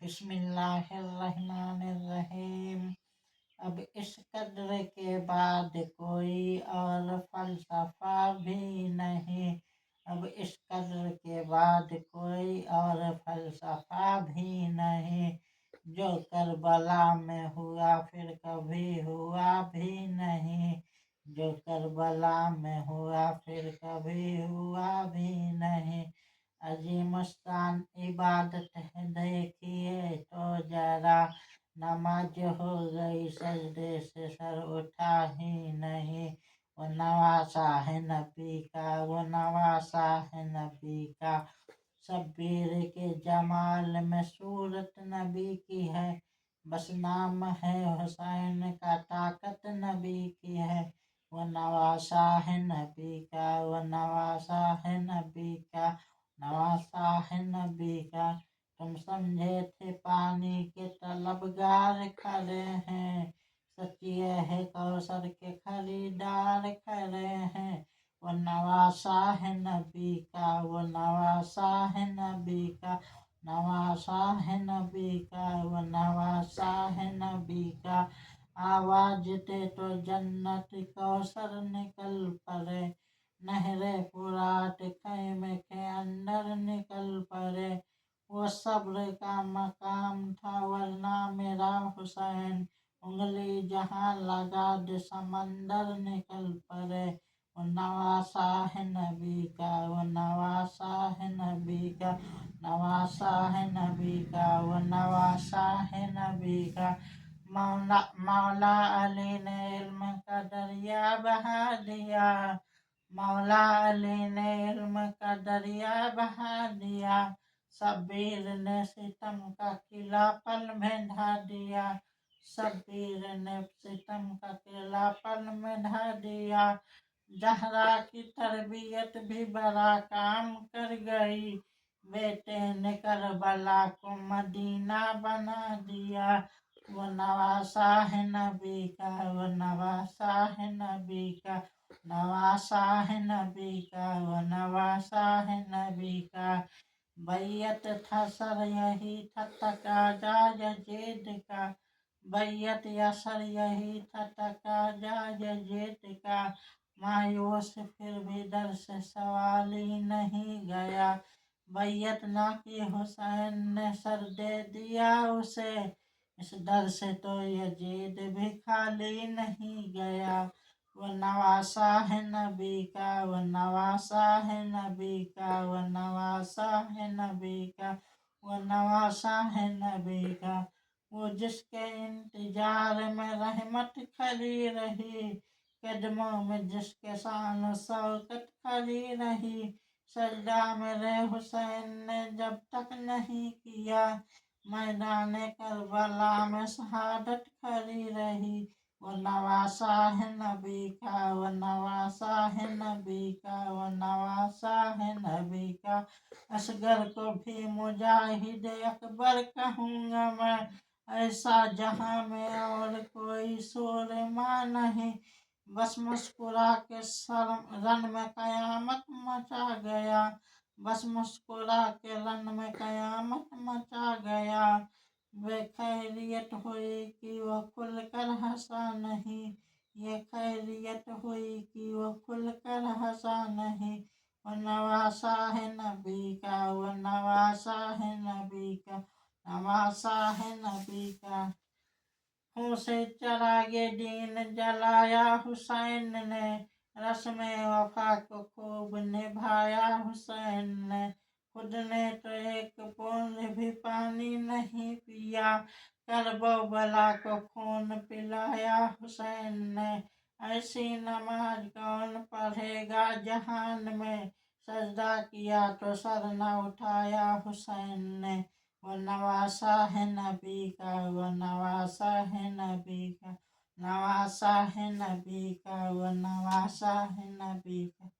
बिस्मिल्लाहिर्रहमानिर्रहीम। अब इस कद्र के बाद कोई और फलसफा भी नहीं। अब इस कद्र के बाद कोई और फलसफा भी नहीं। जो करबला में हुआ फिर कभी हुआ भी नहीं। जो करबला में हुआ फिर कभी हुआ भी नहीं। अजीमुस्तान इबादत है देखिए तो जरा। नमाज हो गई सजदे से सर उठा ही नहीं। वो नवासा है नबी का, वो नवासा है नबी का। शब्बीर के जमाल में सूरत नबी की है। बस नाम है हुसैन का, ताकत नबी की है। वो नवासा है नबी का, वो नवासा है नबी का। नवासा है नबी का। तुम समझे थे पानी के तलबगार खड़े हैं। सचिए है कौसर के खरीदार खड़े हैं। वो नवासा है नबी का, वो नवासा है नबी का। नवासा है नबी का, वो नवासा है नबी का। आवाज दे तो जन्नत कौसर निकल पड़े। नहरे फुरात खैमे के अंदर निकल पड़े। वो सब्र का मकाम था वरना मेरा हुसैन। उंगली जहाँ लगा दे समंदर निकल पड़े। वो नवासा है नबी का, वो नवासा है नबी का। नवासा है नबी का, वो नवासा है नबी का। मौला अली ने इल्म का दरिया बहा दिया। मौला अली ने इल्म का दरिया बहा दिया। शब्बीर ने सितम का किला पल में ढा दिया। शब्बीर ने सितम का किला पल में ढा दिया। जहरा की तरबियत भी बड़ा काम कर गई। बेटे ने करबला को मदीना बना दिया। वो नवासा है नबी का, वो नवासा है नबी का। नवासा है नबी का, वो नवासा है नबी का। बैयत था सर यही था तकाजा यजीद का। बैयत या सर यही था तकाजा यजीद का। मायूस फिर भी दर से सवाल ही नहीं गया। बैयत ना की हुसैन ने सर दे दिया उसे। इस डर से तो यजीद भी खाली नहीं गया। वो नवासा है नबी का, वो नवासा है नबी का। वो नवासा है नबी का, वो नवासा है नबी का। वो जिसके इंतजार में रहमत खड़ी रही। कदमों में जिसके शान शौकत खड़ी रही। सजदा मेरे हुसैन ने जब तक नहीं किया। मैदान करबला में शहादत खड़ी रही। वो नवासा है नबी का, वो नवासा है नबी का। वो नवासा है नबी का। असगर को भी मुजाहिद अकबर कहूँगा मैं। ऐसा जहाँ में और कोई सूरमा नहीं। बस मुस्कुरा के रन में कयामत मचा गया। बस मुस्कुरा के रन में कयामत मचा गया। वे खैरियत हुई कि वो खुलकर हंसा नहीं। ये खैरियत हुई कि वो खुलकर हंसा नहीं। वो नवासा है नबी का, वो नवासा है नबी का। नवासा है नबी का। मुँह से चरागे दीन जलाया हुसैन ने। रस्म वफा को खूब निभाया हुसैन ने। खुद ने तो एक बूंद भी पानी नहीं पिया। करबला को खून पिलाया हुसैन ने। ऐसी नमाज कौन पढ़ेगा जहान में। सजदा किया तो सर न उठाया हुसैन ने। वो नवासा है नबी का, वो नवासा है नबी का। नवासा है नबी का, वो नवासा है नबी का।